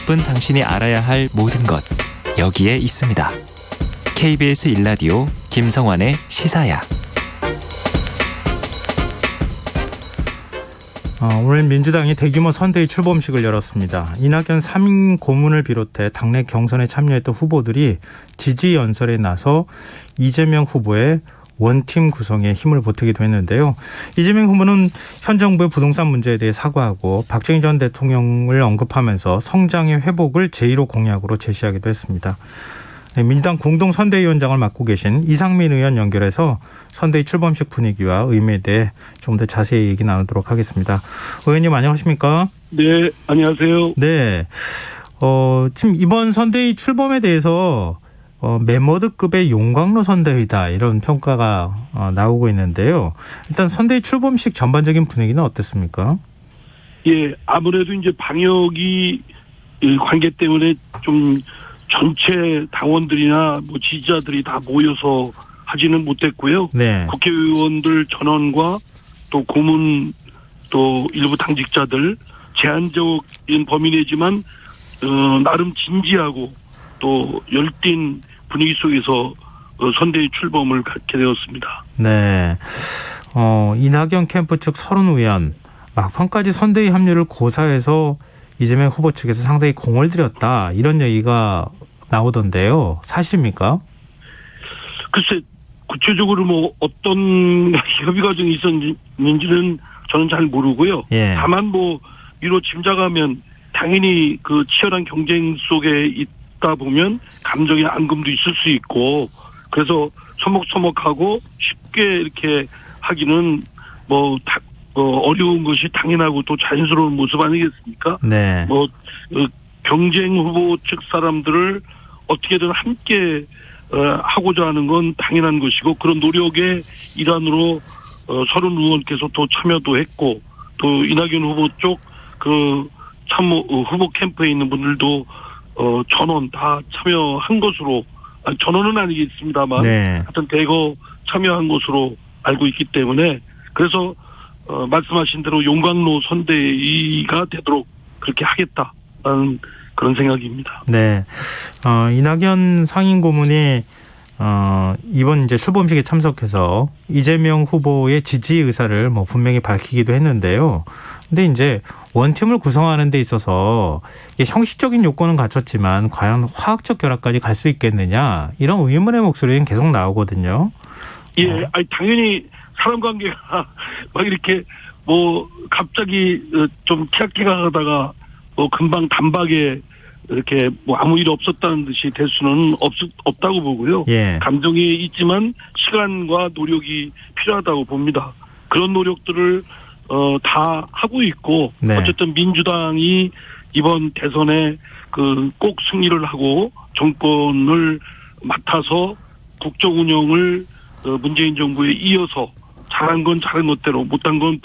바쁜 당신이 알아야 할 모든 것 여기에 있습니다. KBS 1라디오 김성환의 시사야. 오늘 민주당이 대규모 선대위 출범식을 열었습니다. 이낙연 3인 고문을 비롯해 당내 경선에 참여했던 후보들이 지지 연설에 나서 이재명 후보의 원팀 구성에 힘을 보태기도 했는데요. 이재명 후보는 현 정부의 부동산 문제에 대해 사과하고 박정희 전 대통령을 언급하면서 성장의 회복을 제1호 공약으로 제시하기도 했습니다. 민주당 공동선대위원장을 맡고 계신 이상민 의원 연결해서 선대위 출범식 분위기와 의미에 대해 좀 더 자세히 얘기 나누도록 하겠습니다. 의원님 안녕하십니까? 네, 안녕하세요. 네, 지금 이번 선대위 출범에 대해서 메머드급의 용광로 선대위다 이런 평가가 나오고 있는데요. 일단 선대위 출범식 전반적인 분위기는 어땠습니까? 예, 아무래도 이제 방역이 관계 때문에 좀 전체 당원들이나 뭐 지지자들이 다 모여서 하지는 못했고요. 네. 국회의원들 전원과 또 고문 또 일부 당직자들 제한적인 범위 내지만 나름 진지하고 또 열띤 분위기 속에서 선대위 출범을 갖게 되었습니다. 네. 이낙연 캠프 측 30의원 막판까지 선대위 합류를 고사해서 이재명 후보 측에서 상당히 공을 들였다 이런 얘기가 나오던데요. 사실입니까? 글쎄 구체적으로 뭐 어떤 협의 과정이 있었는지는 저는 잘 모르고요. 예. 다만 뭐 위로 짐작하면 당연히 그 치열한 경쟁 속에 있다 보면 감정의 앙금도 있을 수 있고 그래서 서먹서먹하고 쉽게 이렇게 하기는 뭐 어려운 것이 당연하고 또 자연스러운 모습 아니겠습니까? 네. 뭐 경쟁 후보 측 사람들을 어떻게든 함께 하고자 하는 건 당연한 것이고 그런 노력의 일환으로 서른 의원께서 또 참여도 했고 또 이낙연 후보 쪽 그 참모 후보 캠프에 있는 분들도 전원 다 참여한 것으로 전원은 아니겠습니다만 네. 하여튼 대거 참여한 것으로 알고 있기 때문에 그래서 말씀하신 대로 용광로 선대위가 되도록 그렇게 하겠다라는 그런 생각입니다. 네. 이낙연 상임 고문이 이번 이제 출범식에 참석해서 이재명 후보의 지지 의사를 뭐 분명히 밝히기도 했는데요. 근데 이제 원팀을 구성하는 데 있어서 형식적인 요건은 갖췄지만 과연 화학적 결합까지 갈 수 있겠느냐 이런 의문의 목소리는 계속 나오거든요. 예, 아니 당연히 사람 관계가 막 이렇게 뭐 갑자기 좀 티격태격하다가 뭐 금방 단박에 이렇게 뭐 아무 일 없었다는 듯이 될 수는 없다고 보고요. 예. 감정이 있지만 시간과 노력이 필요하다고 봅니다. 그런 노력들을 다 하고 있고 네. 어쨌든 민주당이 이번 대선에 그 꼭 승리를 하고 정권을 맡아서 국정 운영을 문재인 정부에 이어서 잘한 건 잘한 것대로 못한 건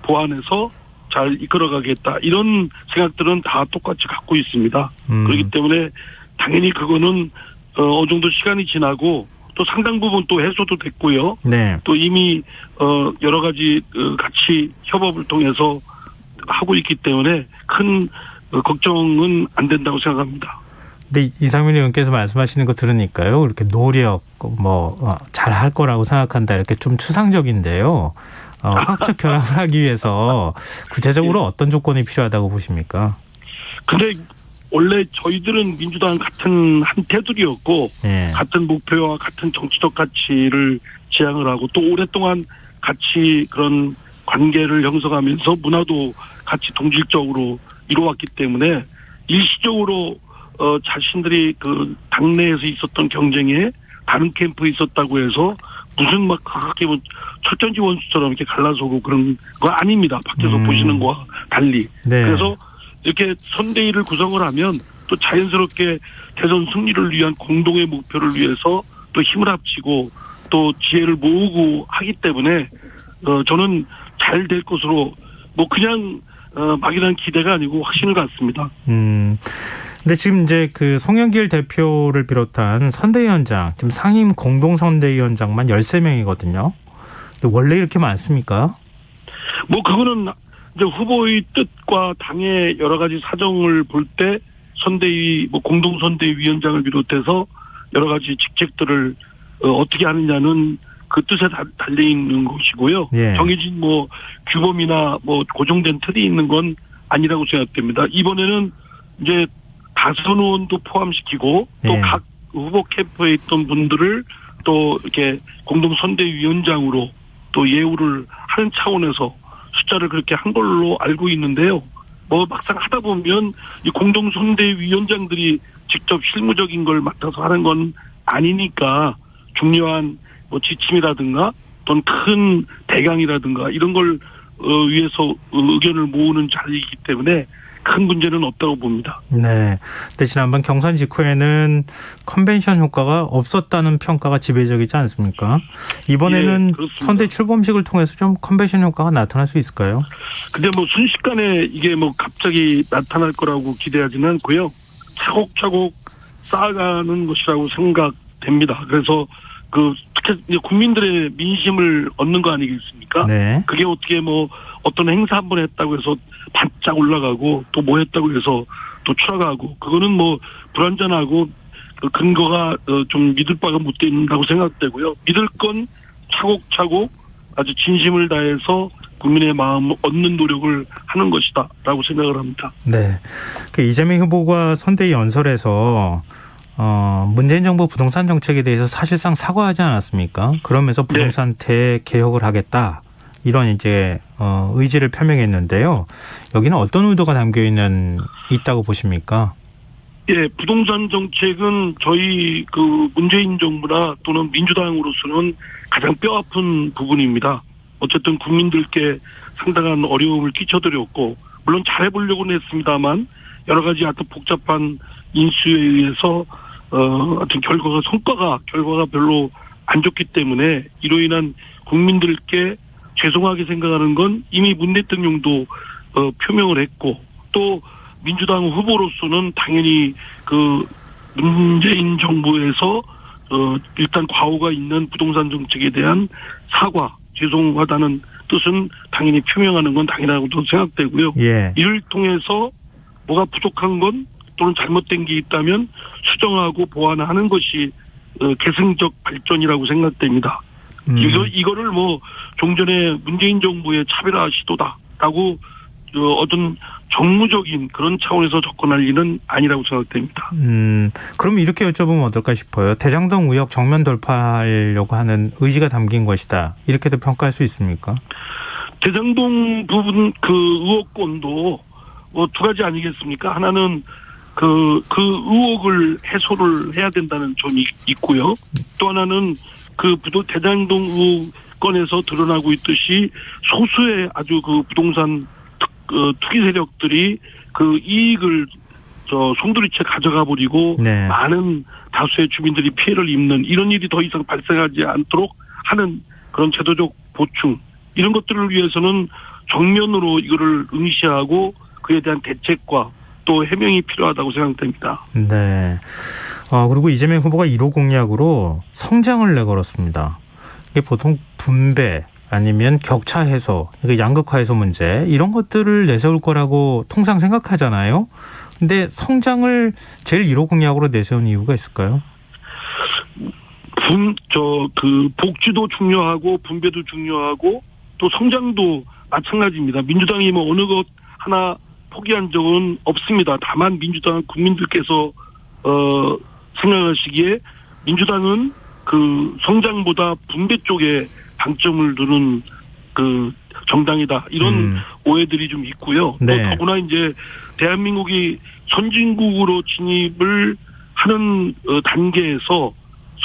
보완해서 잘 이끌어가겠다. 이런 생각들은 다 똑같이 갖고 있습니다. 그렇기 때문에 당연히 그거는 어느 정도 시간이 지나고 또 상당 부분 또 해소도 됐고요. 네. 또 이미 여러 가지 같이 협업을 통해서 하고 있기 때문에 큰 걱정은 안 된다고 생각합니다. 근데 이상민 의원께서 말씀하시는 거 들으니까요. 이렇게 노력 잘할 거라고 생각한다 이렇게 좀 추상적인데요. 화학적 결합을 하기 위해서 구체적으로 어떤 조건이 필요하다고 보십니까? 근데 원래 저희들은 민주당 같은 한 테두리였고 예. 같은 목표와 같은 정치적 가치를 지향을 하고 또 오랫동안 같이 그런 관계를 형성하면서 문화도 같이 동질적으로 이루어왔기 때문에 일시적으로 자신들이 그 당내에서 있었던 경쟁에 다른 캠프에 있었다고 해서 무슨 막 그렇게 뭐 철전지 원수처럼 이렇게 갈라서고 그런 거 아닙니다. 밖에서 보시는 거와 달리. 네. 그래서 이렇게 선대위를 구성을 하면 또 자연스럽게 대선 승리를 위한 공동의 목표를 위해서 또 힘을 합치고 또 지혜를 모으고 하기 때문에 저는 잘 될 것으로 뭐 그냥 막연한 기대가 아니고 확신을 갖습니다. 근데 지금 이제 그 송영길 대표를 비롯한 선대위원장, 지금 상임 공동선대위원장만 13명이거든요. 근데 원래 이렇게 많습니까? 뭐 그거는 이제 후보의 뜻과 당의 여러 가지 사정을 볼 때 선대위 공동 선대위원장을 비롯해서 여러 가지 직책들을 어떻게 하느냐는 그 뜻에 달려 있는 것이고요. 예. 정해진 규범이나 고정된 틀이 있는 건 아니라고 생각됩니다. 이번에는 이제 다선 의원도 포함시키고 또 예. 각 후보 캠프에 있던 분들을 또 이렇게 공동 선대위원장으로 또 예우를 하는 차원에서 숫자를 그렇게 한 걸로 알고 있는데요. 막상 하다 보면 이 공동 선대위원장들이 직접 실무적인 걸 맡아서 하는 건 아니니까 중요한 지침이라든가 또는 큰 대강이라든가 이런 걸 위해서 의견을 모으는 자리이기 때문에 큰 문제는 없다고 봅니다. 네. 근데 지난번 경선 직후에는 컨벤션 효과가 없었다는 평가가 지배적이지 않습니까? 이번에는 예, 선대 출범식을 통해서 좀 컨벤션 효과가 나타날 수 있을까요? 근데 순식간에 이게 갑자기 나타날 거라고 기대하지는 않고요. 차곡차곡 쌓아가는 것이라고 생각됩니다. 그래서 특히 국민들의 민심을 얻는 거 아니겠습니까? 네. 그게 어떻게 어떤 행사 한번 했다고 해서 반짝 올라가고 또 했다고 해서 또 추락하고 그거는 불완전하고 그 근거가 좀 믿을 바가 못 된다고 생각되고요. 믿을 건 차곡차곡 아주 진심을 다해서 국민의 마음을 얻는 노력을 하는 것이다라고 생각을 합니다. 네. 이재명 후보가 선대위 연설에서 문재인 정부 부동산 정책에 대해서 사실상 사과하지 않았습니까? 그러면서 부동산 대개혁을 하겠다. 이런 이제 의지를 표명했는데요. 여기는 어떤 의도가 담겨 있다고 보십니까? 예, 부동산 정책은 저희 문재인 정부나 또는 민주당으로서는 가장 뼈아픈 부분입니다. 어쨌든 국민들께 상당한 어려움을 끼쳐드렸고 물론 잘해보려고는 했습니다만 여러 가지 하여튼 복잡한 인수에 의해서 하여튼 성과가 별로 안 좋기 때문에 이로 인한 국민들께 죄송하게 생각하는 건 이미 문 대통령도 표명을 했고 또 민주당 후보로서는 당연히 문재인 정부에서 일단 과오가 있는 부동산 정책에 대한 사과, 죄송하다는 뜻은 당연히 표명하는 건 당연하다고 생각되고요. 예. 이를 통해서 뭐가 부족한 건 또는 잘못된 게 있다면 수정하고 보완하는 것이 계승적 발전이라고 생각됩니다. 이거를 종전에 문재인 정부의 차별화 시도다라고 어떤 정무적인 그런 차원에서 접근할 일은 아니라고 생각됩니다. 그럼 이렇게 여쭤보면 어떨까 싶어요. 대장동 의혹 정면 돌파하려고 하는 의지가 담긴 것이다. 이렇게도 평가할 수 있습니까? 대장동 부분 의혹권도 두 가지 아니겠습니까? 하나는 그 의혹을 해소를 해야 된다는 점이 있고요. 또 하나는 대장동 의혹권에서 드러나고 있듯이 소수의 아주 부동산 투기 세력들이 이익을 송두리째 가져가 버리고 네. 많은 다수의 주민들이 피해를 입는 이런 일이 더 이상 발생하지 않도록 하는 그런 제도적 보충 이런 것들을 위해서는 정면으로 이거를 응시하고 그에 대한 대책과 또 해명이 필요하다고 생각됩니다. 네. 그리고 이재명 후보가 1호 공약으로 성장을 내걸었습니다. 이게 보통 분배 아니면 격차 해소, 양극화 해소 문제 이런 것들을 내세울 거라고 통상 생각하잖아요. 근데 성장을 제일 1호 공약으로 내세운 이유가 있을까요? 복지도 중요하고 분배도 중요하고 또 성장도 마찬가지입니다. 민주당이 어느 것 하나 포기한 적은 없습니다. 다만 민주당 국민들께서 생각하시기에 민주당은 성장보다 분배 쪽에 방점을 두는 정당이다. 이런 오해들이 좀 있고요. 네. 또 더구나 이제 대한민국이 선진국으로 진입을 하는 단계에서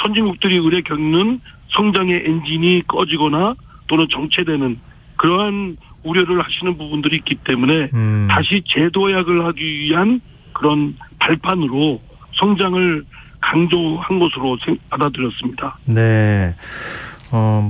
선진국들이 의뢰 겪는 성장의 엔진이 꺼지거나 또는 정체되는 그러한 우려를 하시는 부분들이 있기 때문에 다시 재도약을 하기 위한 그런 발판으로 성장을 강조한 것으로 받아들였습니다. 네.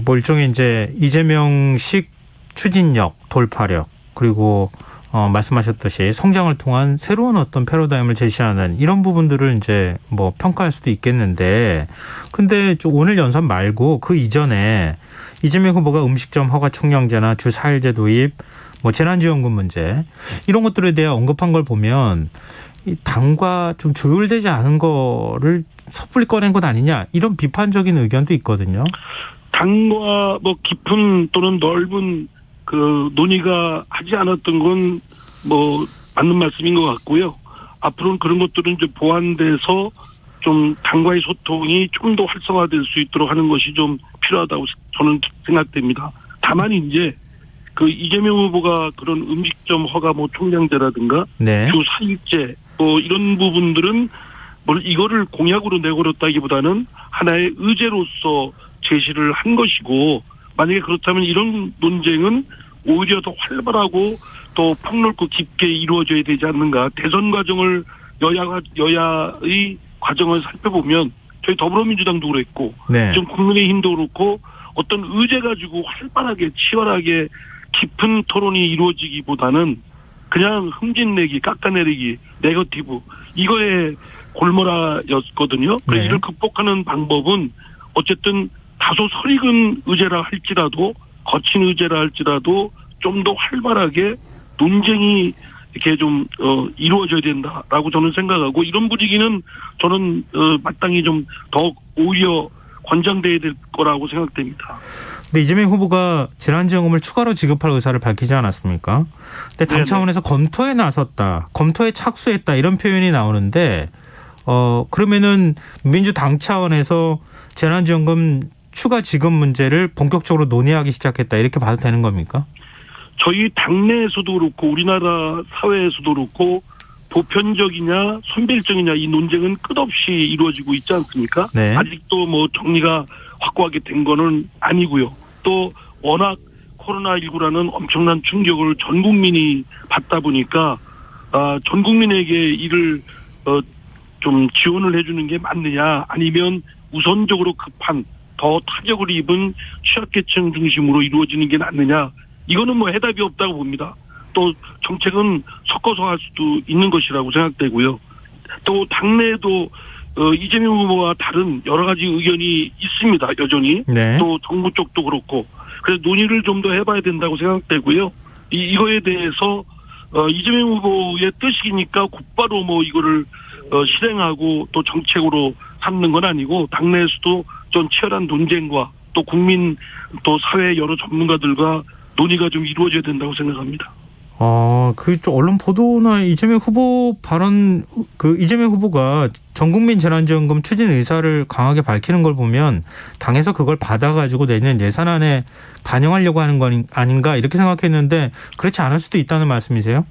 일종의 이제 이재명식 추진력, 돌파력, 그리고 말씀하셨듯이 성장을 통한 새로운 어떤 패러다임을 제시하는 이런 부분들을 이제 평가할 수도 있겠는데, 근데 오늘 연설 말고 그 이전에 이재명 후보가 음식점 허가 총량제나 주 4일제 도입, 재난지원금 문제 이런 것들에 대해 언급한 걸 보면 이 당과 좀 조율되지 않은 거를 섣불리 꺼낸 것 아니냐 이런 비판적인 의견도 있거든요. 당과 뭐 깊은 또는 넓은 그 논의가 하지 않았던 건 뭐 맞는 말씀인 것 같고요. 앞으로는 그런 것들은 이제 보완돼서 좀 당과의 소통이 좀 더 활성화될 수 있도록 하는 것이 좀 필요하다고 저는 생각됩니다. 다만 이제 그 이재명 후보가 그런 음식점 허가 뭐 총량제라든가 네. 주 4일제 뭐 이런 부분들은 뭐 이거를 공약으로 내걸었다기보다는 하나의 의제로서 제시를 한 것이고 만약에 그렇다면 이런 논쟁은 오히려 더 활발하고 또 폭넓고 깊게 이루어져야 되지 않는가. 대선 과정을 여야의 과정을 살펴보면 저희 더불어민주당도 그랬고 네. 좀 국민의힘도 그렇고 어떤 의제 가지고 활발하게 치열하게 깊은 토론이 이루어지기보다는 그냥 흠집내기, 깎아내리기, 네거티브 이거에 골몰아였거든요. 그래서 네. 이를 극복하는 방법은 어쨌든 다소 설익은 의제라 할지라도 거친 의제라 할지라도 좀 더 활발하게 논쟁이 이렇게 좀 이루어져야 된다라고 저는 생각하고 이런 분위기는 저는 마땅히 좀 더 오히려 권장돼야 될 거라고 생각됩니다. 근데 이재명 후보가 재난지원금을 추가로 지급할 의사를 밝히지 않았습니까? 근데 당 네네. 차원에서 검토에 나섰다, 검토에 착수했다 이런 표현이 나오는데 그러면은 민주당 차원에서 재난지원금 추가 지급 문제를 본격적으로 논의하기 시작했다 이렇게 봐도 되는 겁니까? 저희 당내에서도 그렇고 우리나라 사회에서도 그렇고 보편적이냐 선별적이냐 이 논쟁은 끝없이 이루어지고 있지 않습니까? 네. 아직도 뭐 정리가 확고하게 된 거는 아니고요. 또 워낙 코로나19라는 엄청난 충격을 전 국민이 받다 보니까 전 국민에게 이를 좀 지원을 해주는 게 맞느냐 아니면 우선적으로 급한 더 타격을 입은 취약계층 중심으로 이루어지는 게 낫느냐 이거는 뭐 해답이 없다고 봅니다. 또 정책은 섞어서 할 수도 있는 것이라고 생각되고요. 또 당내에도 이재명 후보와 다른 여러 가지 의견이 있습니다. 여전히. 네. 또 정부 쪽도 그렇고. 그래서 논의를 좀 더 해봐야 된다고 생각되고요. 이거에 대해서 이재명 후보의 뜻이니까 곧바로 뭐 이거를 실행하고 또 정책으로 삼는 건 아니고 당내에서도 좀 치열한 논쟁과 또 국민 또 사회 여러 전문가들과 논의가 좀 이루어져야 된다고 생각합니다. 좀 언론 보도나 이재명 후보 발언, 이재명 후보가 전국민 재난지원금 추진 의사를 강하게 밝히는 걸 보면 당에서 그걸 받아가지고 내년 예산안에 반영하려고 하는 건 아닌가 이렇게 생각했는데 그렇지 않을 수도 있다는 말씀이세요?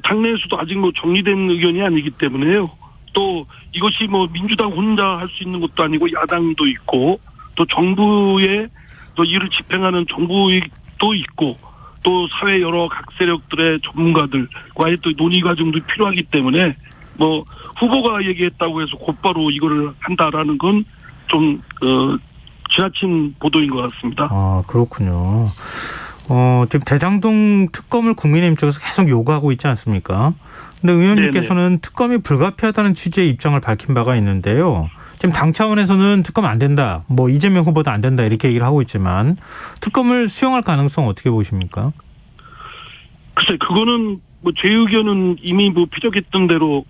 당내에서도 아직 뭐 정리된 의견이 아니기 때문에요. 또 이것이 뭐 민주당 혼자 할 수 있는 것도 아니고 야당도 있고 또 정부의 또 이를 집행하는 정부도 있고 또 사회 여러 각 세력들의 전문가들과의 또 논의 과정도 필요하기 때문에 뭐 후보가 얘기했다고 해서 곧바로 이거를 한다라는 건 좀 지나친 보도인 것 같습니다. 그렇군요. 지금 대장동 특검을 국민의힘 쪽에서 계속 요구하고 있지 않습니까? 근데 의원님께서는 네네. 특검이 불가피하다는 취지의 입장을 밝힌 바가 있는데요. 지금 당 차원에서는 특검 안 된다, 뭐 이재명 후보도 안 된다 이렇게 얘기를 하고 있지만 특검을 수용할 가능성 어떻게 보십니까? 글쎄 그거는 뭐 제 의견은 이미 뭐 피력했던 대로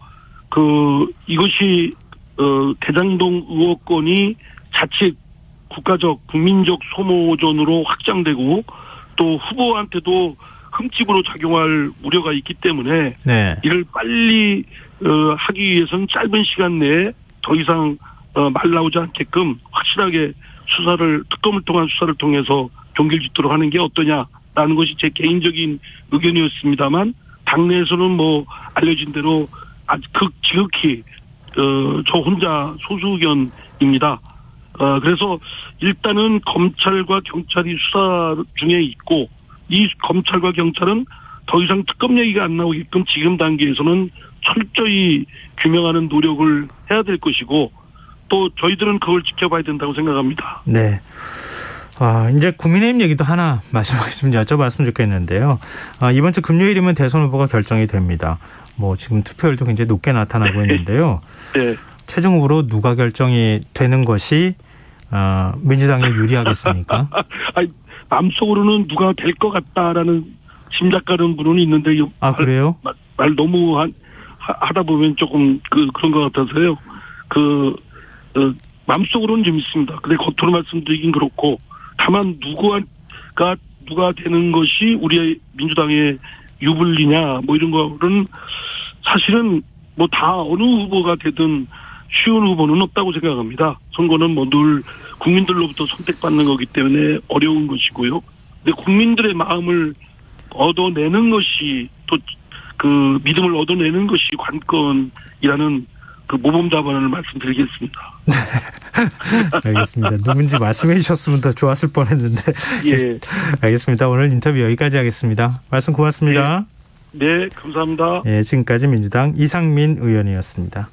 이것이 대장동 의혹권이 자칫 국가적 국민적 소모전으로 확장되고 또 후보한테도 흠집으로 작용할 우려가 있기 때문에 네. 이를 빨리 하기 위해서는 짧은 시간 내에 더 이상 말 나오지 않게끔 확실하게 특검을 통한 수사를 통해서 종결짓도록 하는 게 어떠냐라는 것이 제 개인적인 의견이었습니다만 당내에서는 뭐 알려진 대로 아주 지극히 저 혼자 소수 의견입니다. 그래서 일단은 검찰과 경찰이 수사 중에 있고 이 검찰과 경찰은 더 이상 특검 얘기가 안 나오게끔 지금 단계에서는 철저히 규명하는 노력을 해야 될 것이고 또 저희들은 그걸 지켜봐야 된다고 생각합니다. 네. 이제 국민의힘 얘기도 하나 말씀하겠습니다. 여쭤봤으면 좋겠는데요. 이번 주 금요일이면 대선 후보가 결정이 됩니다. 뭐 지금 투표율도 굉장히 높게 나타나고 있는데요. 네. 최종 후보로 누가 결정이 되는 것이 민주당에 유리하겠습니까? 마음속으로는 누가 될 것 같다라는 짐작가는 분은 있는데 그래요? 말 너무 하다 보면 조금 그런 것 같아서요. 마음속으로는 재밌습니다. 근데 겉으로 말씀드리긴 그렇고, 다만 누가 되는 것이 우리의 민주당의 유불리냐 뭐 이런 거는 사실은 뭐 다 어느 후보가 되든 쉬운 후보는 없다고 생각합니다. 선거는 뭐 늘 국민들로부터 선택받는 거기 때문에 어려운 것이고요. 근데 국민들의 마음을 얻어내는 것이 또 그 믿음을 얻어내는 것이 관건이라는 그 모범 답안을 말씀드리겠습니다. 알겠습니다. 누군지 말씀해 주셨으면 더 좋았을 뻔했는데. 예. 알겠습니다. 오늘 인터뷰 여기까지 하겠습니다. 말씀 고맙습니다. 네, 감사합니다. 예, 지금까지 민주당 이상민 의원이었습니다.